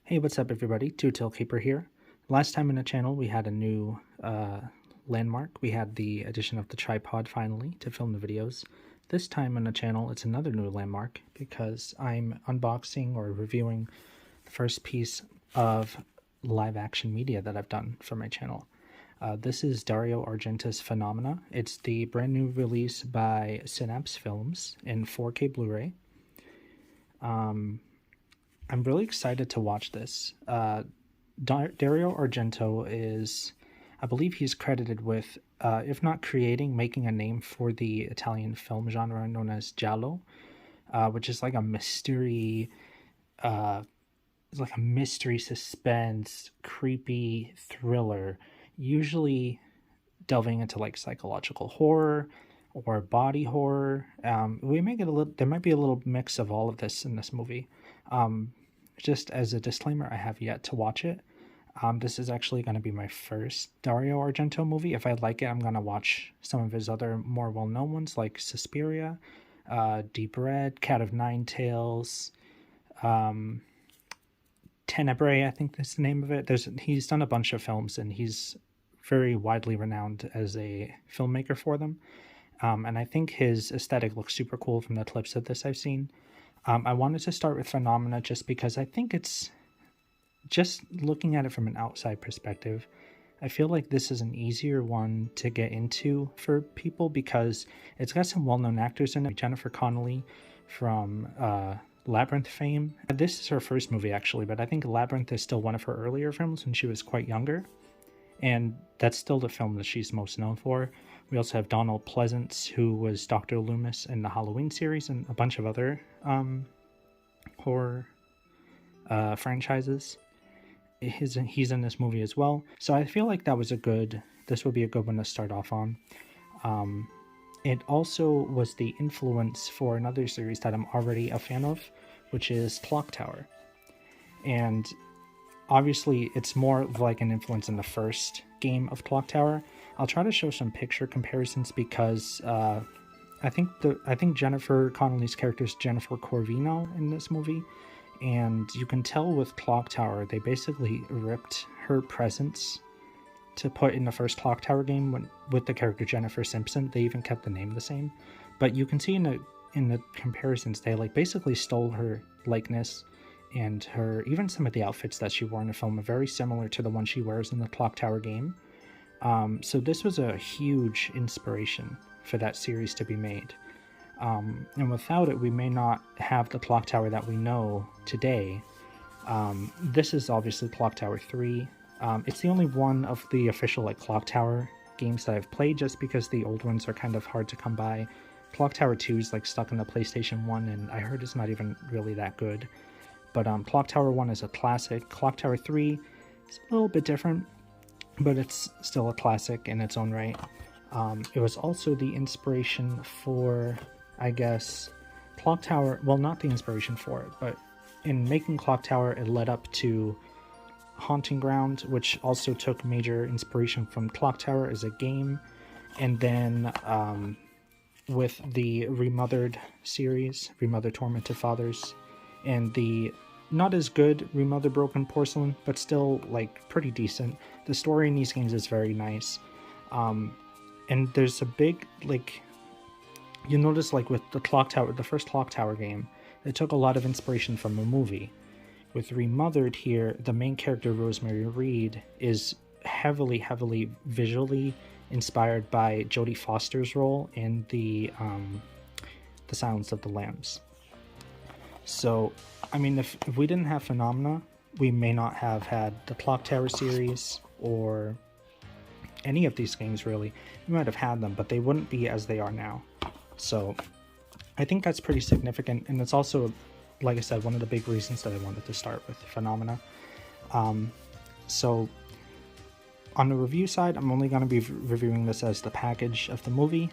Hey, what's up, everybody? Two Tail Keeper here. Last time in the channel, we had a new landmark. We had the addition of the tripod finally to film the videos. This time on the channel, it's another new landmark because I'm unboxing or reviewing the first piece of live action media that I've done for my channel. This is Dario Argento's Phenomena. It's the brand new release by Synapse Films in 4K Blu-ray. I'm really excited to watch this. Dario Argento is, I believe he's credited with, if not creating, making a name for the Italian film genre known as giallo, which is like a mystery, suspense, creepy thriller, usually delving into like psychological horror or body horror. We may get a little, there might be a little mix of all of this in this movie. Just as a disclaimer, I have yet to watch it. This is actually going to be my first Dario Argento movie. If I like it, I'm going to watch some of his other more well-known ones like Suspiria, Deep Red, Cat of Nine Tails, Tenebrae, I think that's the name of it. He's done a bunch of films, and he's very widely renowned as a filmmaker for them. And I think his aesthetic looks super cool from the clips of this I've seen. I wanted to start with Phenomena just because I think it's, just looking at it from an outside perspective, I feel like this is an easier one to get into for people because it's got some well-known actors in it. Jennifer Connelly from Labyrinth fame. This is her first movie actually, but I think Labyrinth is still one of her earlier films when she was quite younger. And that's still the film that she's most known for. We also have Donald Pleasance, who was Dr. Loomis in the Halloween series and a bunch of other horror franchises. He's in this movie as well. So I feel like this would be a good one to start off on. It also was the influence for another series that I'm already a fan of, which is Clock Tower. And obviously, it's more of like an influence in the first game of Clock Tower. I'll try to show some picture comparisons because I think Jennifer Connelly's character is Jennifer Corvino in this movie, and you can tell with Clock Tower they basically ripped her presence to put in the first Clock Tower game with the character Jennifer Simpson. They even kept the name the same, but you can see in the comparisons they like basically stole her likeness. And even some of the outfits that she wore in the film are very similar to the one she wears in the Clock Tower game. So this was a huge inspiration for that series to be made. And without it, we may not have the Clock Tower that we know today. This is obviously Clock Tower 3. It's the only one of the official like Clock Tower games that I've played just because the old ones are kind of hard to come by. Clock Tower 2 is like stuck in the PlayStation 1, and I heard it's not even really that good. But Clock Tower 1 is a classic. Clock Tower 3 is a little bit different, but it's still a classic in its own right. It was also the inspiration for, I guess, Clock Tower. Well, not the inspiration for it, but in making Clock Tower, it led up to Haunting Ground, which also took major inspiration from Clock Tower as a game. And then with the Remothered series, Remothered Tormented Fathers, and the not as good Remothered Broken Porcelain, but still like pretty decent. The story in these games is very nice. And there's a big, like, you notice like with the Clock Tower, the first Clock Tower game, it took a lot of inspiration from a movie. With Remothered here, the main character Rosemary Reed is heavily visually inspired by Jodie Foster's role in the Silence of the Lambs. So, I mean, if we didn't have Phenomena, we may not have had the Clock Tower series or any of these games, really. We might have had them, but they wouldn't be as they are now. So, I think that's pretty significant, and it's also, like I said, one of the big reasons that I wanted to start with Phenomena. So, on the review side, I'm only going to be reviewing this as the package of the movie,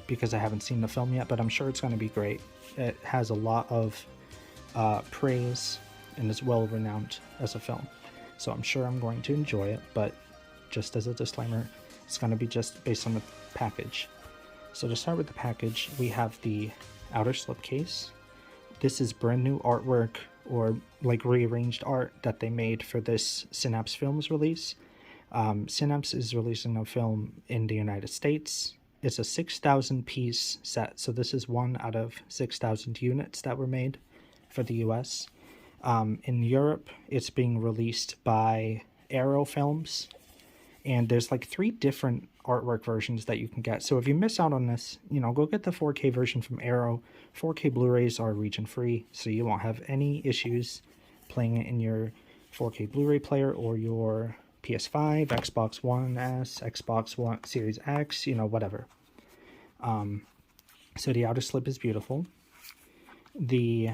because I haven't seen the film yet, but I'm sure it's going to be great. It has a lot of praise and is well renowned as a film, so I'm sure I'm going to enjoy it, but just as a disclaimer, it's going to be just based on the package. So to start with the package, we have the outer slipcase. This is brand new artwork or like rearranged art that they made for this Synapse Films release. Synapse is releasing a film in the United States. It's a 6,000 piece set, so this is one out of 6,000 units that were made for the US. In Europe, it's being released by Arrow Films, and there's like 3 different artwork versions that you can get. So if you miss out on this, you know, go get the 4K version from Arrow. 4K Blu-rays are region free, so you won't have any issues playing it in your 4K Blu-ray player or your PS5, Xbox One S, Xbox One Series X, you know, whatever. So the outer slip is beautiful. The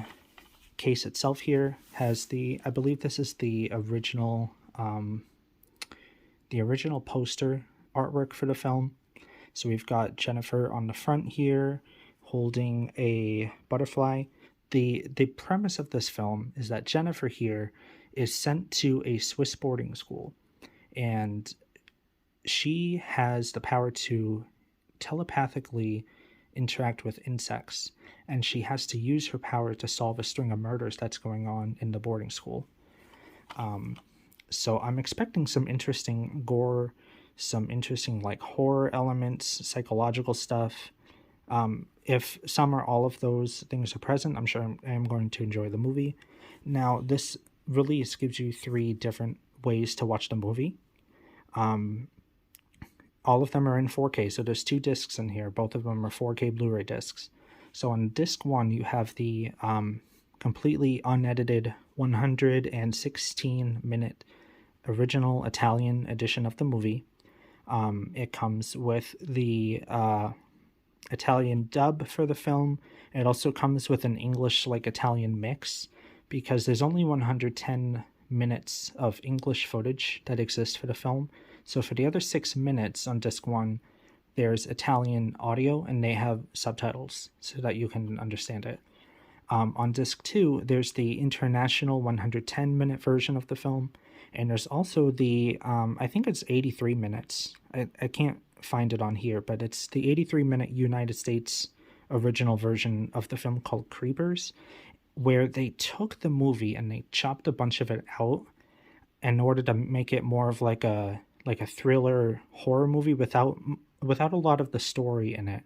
case itself here has the, I believe this is the original poster artwork for the film. So we've got Jennifer on the front here holding a butterfly. The premise of this film is that Jennifer here is sent to a Swiss boarding school, and she has the power to telepathically interact with insects, and she has to use her power to solve a string of murders that's going on in the boarding school. So I'm expecting some interesting gore, some interesting like horror elements, psychological stuff. If some or all of those things are present, I'm sure I am going to enjoy the movie. Now, this release gives you 3 different ways to watch the movie. All of them are in 4K, so there's 2 discs in here. Both of them are 4K Blu-ray discs. So on disc 1, you have the completely unedited 116-minute original Italian edition of the movie. It comes with the Italian dub for the film. It also comes with an English like Italian mix, because there's only 110 minutes of English footage that exists for the film. So for the other 6 minutes on disc 1, there's Italian audio, and they have subtitles so that you can understand it. On disc 2, there's the international 110-minute version of the film, and there's also the, I think it's 83 minutes. I can't find it on here, but it's the 83-minute United States original version of the film called Creepers, where they took the movie and they chopped a bunch of it out in order to make it more of like a thriller horror movie without a lot of the story in it.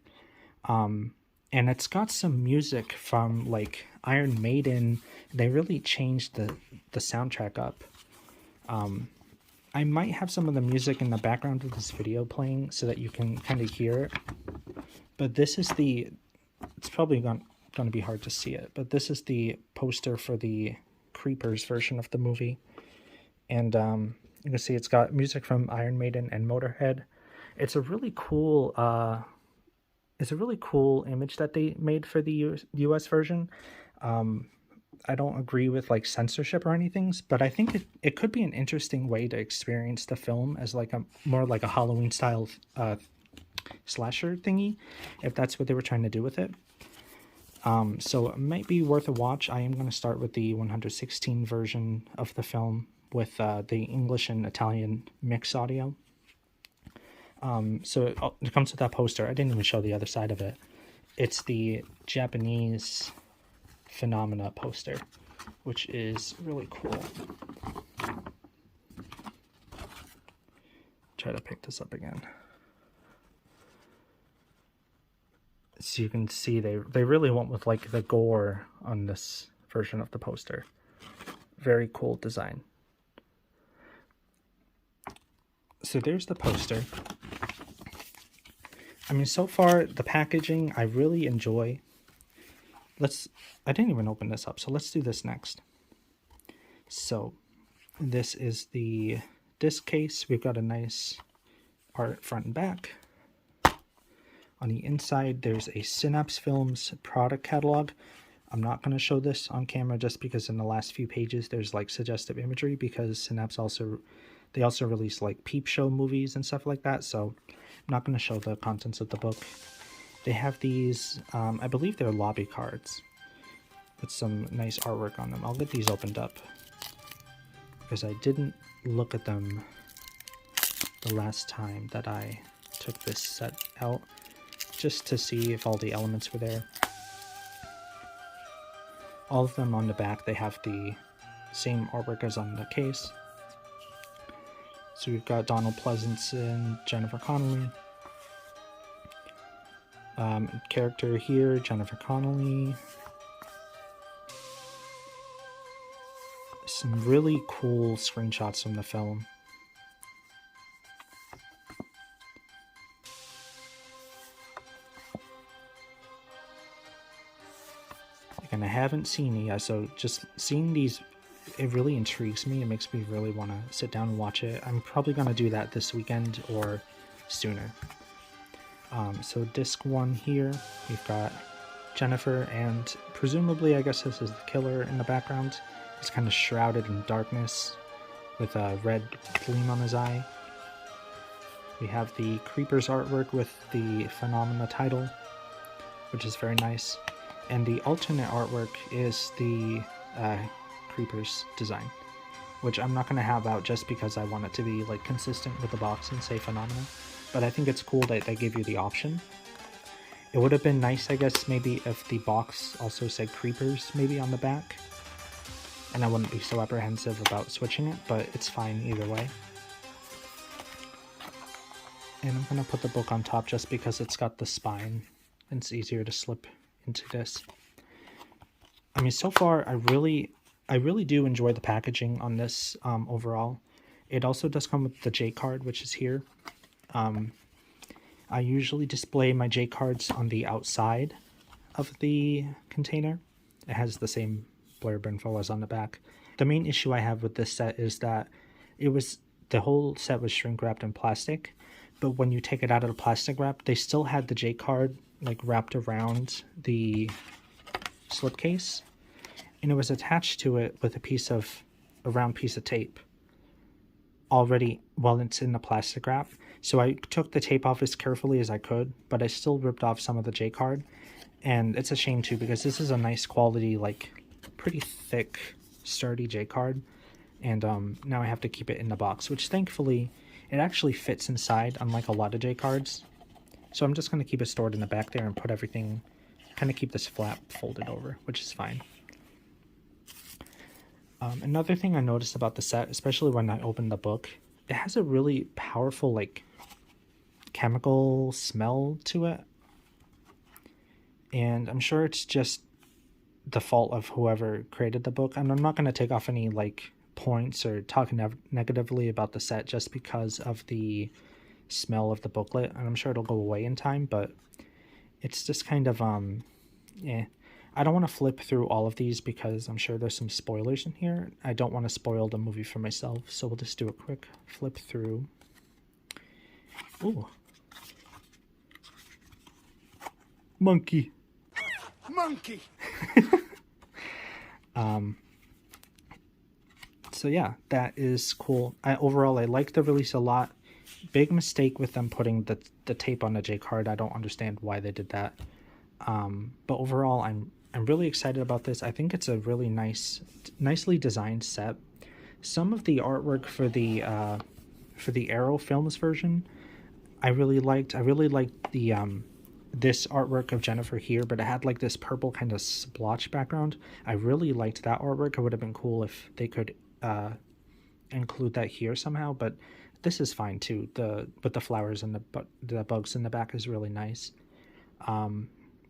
And it's got some music from like Iron Maiden. They really changed the soundtrack up. I might have some of the music in the background of this video playing so that you can kind of hear it. But this is it's probably going to be hard to see it, but this is the poster for the Creepers version of the movie. And you can see it's got music from Iron Maiden and Motorhead. It's a really cool image that they made for the US version. I don't agree with like censorship or anything, but I think it could be an interesting way to experience the film as like more like a Halloween style slasher thingy, if that's what they were trying to do with it. So it might be worth a watch. I am going to start with the 116 version of the film with the English and Italian mix audio. So it comes with that poster. I didn't even show the other side of it. It's the Japanese Phenomena poster, which is really cool. Try to pick this up again. So you can see they really went with like the gore on this version of the poster. Very cool design. So there's the poster. I mean, so far the packaging I really enjoy. I didn't even open this up, so let's do this next. So this is the disc case. We've got a nice art front and back. On the inside, there's a Synapse Films product catalog. I'm not going to show this on camera just because in the last few pages there's like suggestive imagery, because Synapse also release like peep show movies and stuff like that, so I'm not going to show the contents of the book. They have these, I believe they're lobby cards with some nice artwork on them. I'll get these opened up because I didn't look at them the last time that I took this set out, just to see if all the elements were there. All of them on the back, they have the same artwork as on the case. So we've got Donald Pleasence, Jennifer Connelly. Character here, Jennifer Connelly. Some really cool screenshots from the film. And I haven't seen it yet, so just seeing these, it really intrigues me. It makes me really want to sit down and watch it. I'm probably going to do that this weekend or sooner. So disc 1 here, we've got Jennifer, and presumably, I guess this is the killer in the background. He's kind of shrouded in darkness with a red gleam on his eye. We have the Creepers artwork with the Phenomena title, which is very nice. And the alternate artwork is the Creepers design, which I'm not going to have out just because I want it to be like consistent with the box and say Phenomena. But I think it's cool that they give you the option. It would have been nice, I guess, maybe if the box also said Creepers maybe on the back. And I wouldn't be so apprehensive about switching it, but it's fine either way. And I'm going to put the book on top just because it's got the spine and it's easier to slip into this. I mean, so far, I really do enjoy the packaging on this overall. It also does come with the J card, which is here. I usually display my J cards on the outside of the container. It has the same blurb info as on the back. The main issue I have with this set is that the whole set was shrink wrapped in plastic, but when you take it out of the plastic wrap, they still had the J card like wrapped around the slipcase, and it was attached to it with a round piece of tape already while it's in the plastic wrap. So I took the tape off as carefully as I could, but I still ripped off some of the J card, and it's a shame too because this is a nice quality, like pretty thick, sturdy J card, and now I have to keep it in the box, which thankfully it actually fits inside, unlike a lot of J cards. So I'm just going to keep it stored in the back there and put everything, kind of keep this flap folded over, which is fine. Another thing I noticed about the set, especially when I opened the book, it has a really powerful, like, chemical smell to it. And I'm sure it's just the fault of whoever created the book. And I'm not going to take off any, like, points or talk negatively about the set just because of the smell of the booklet, and I'm sure it'll go away in time, but it's just kind of I don't want to flip through all of these because I'm sure there's some spoilers in here. I don't want to spoil the movie for myself, so we'll just do a quick flip through. Ooh, monkey. So yeah, that is cool. Overall I like the release a lot. Big mistake with them putting the tape on the J card. I don't understand why they did that. But overall, I'm really excited about this. I think it's a really nicely designed set. Some of the artwork for the Arrow Films version, I really liked. I really liked the this artwork of Jennifer here, but it had like this purple kind of splotch background. I really liked that artwork. It would have been cool if they could include that here somehow, but this is fine too. With the flowers and the bugs in the back is really nice.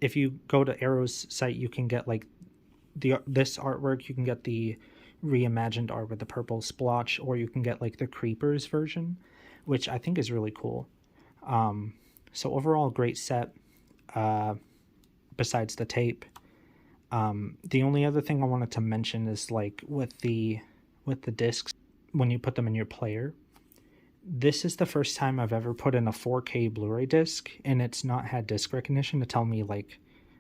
If you go to Arrow's site, you can get like this artwork. You can get the reimagined art with the purple splotch, or you can get like the Creepers version, which I think is really cool. So overall, great set. Besides the tape, the only other thing I wanted to mention is like with the discs, when you put them in your player, this is the first time I've ever put in a 4K Blu-ray disc and it's not had disc recognition to tell me like,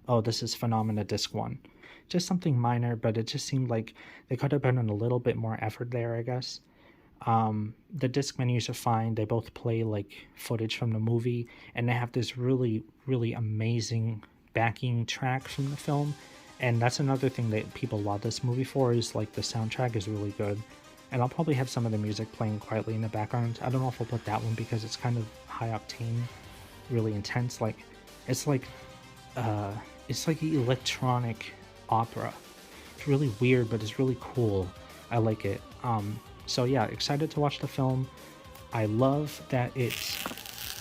oh, this is Phenomena disc 1. Just something minor, but it just seemed like they could have been in a little bit more effort there, I guess. The disc menus are fine. They both play like footage from the movie, and they have this really, really amazing backing track from the film. And that's another thing that people love this movie for, is like the soundtrack is really good. And I'll probably have some of the music playing quietly in the background. I don't know if I'll put that one because it's kind of high octane, really intense. Like it's like electronic opera. really weird, but it's really cool. I like it. So yeah, excited to watch the film. I love that it's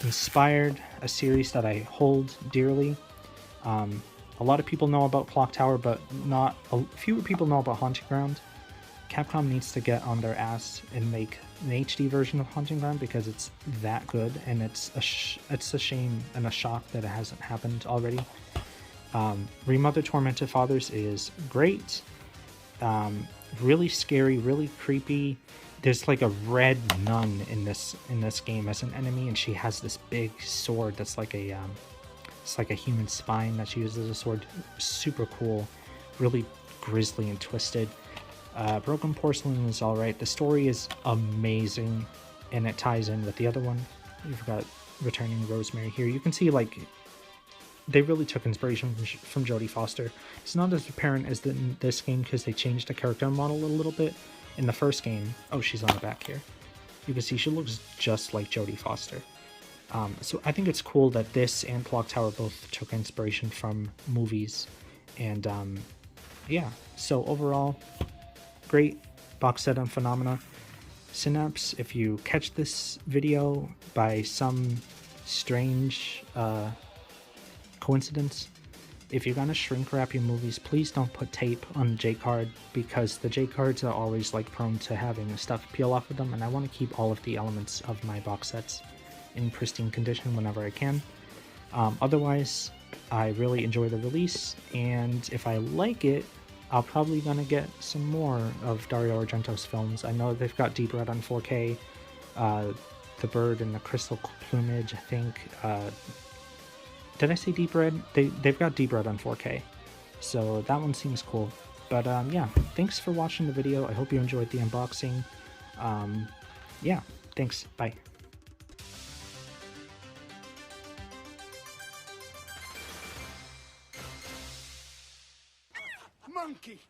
inspired a series that I hold dearly. A lot of people know about Clock Tower, but not fewer people know about Haunting Ground. Capcom needs to get on their ass and make an HD version of Haunting Ground because it's that good, and it's a shame and a shock that it hasn't happened already. Remother Tormented Fathers is great. Really scary, really creepy. There's like a red nun in this game as an enemy, and she has this big sword that's like a it's like a human spine that she uses as a sword. Super cool, really grisly and twisted. Broken Porcelain is alright. The story is amazing, and it ties in with the other one. You've got Returning Rosemary here. You can see like they really took inspiration from Jodie Foster. It's not as apparent as in this game because they changed the character model a little bit. In the first game, oh, she's on the back here. You can see she looks just like Jodie Foster. So I think it's cool that this and Clock Tower both took inspiration from movies. And yeah, so overall, great box set on Phenomena. Synapse, if you catch this video by some strange coincidence, if you're gonna shrink wrap your movies, please don't put tape on the J-card, because the J-cards are always like prone to having stuff peel off of them, and I want to keep all of the elements of my box sets in pristine condition whenever I can. Otherwise, I really enjoy the release, and if I like it, I'll probably gonna get some more of Dario Argento's films. I know they've got Deep Red on 4K, The Bird and the Crystal Plumage, I think. Did I say Deep Red? They've got Deep Red on 4K, so that one seems cool. But yeah, thanks for watching the video. I hope you enjoyed the unboxing. Yeah, thanks. Bye. Monkey!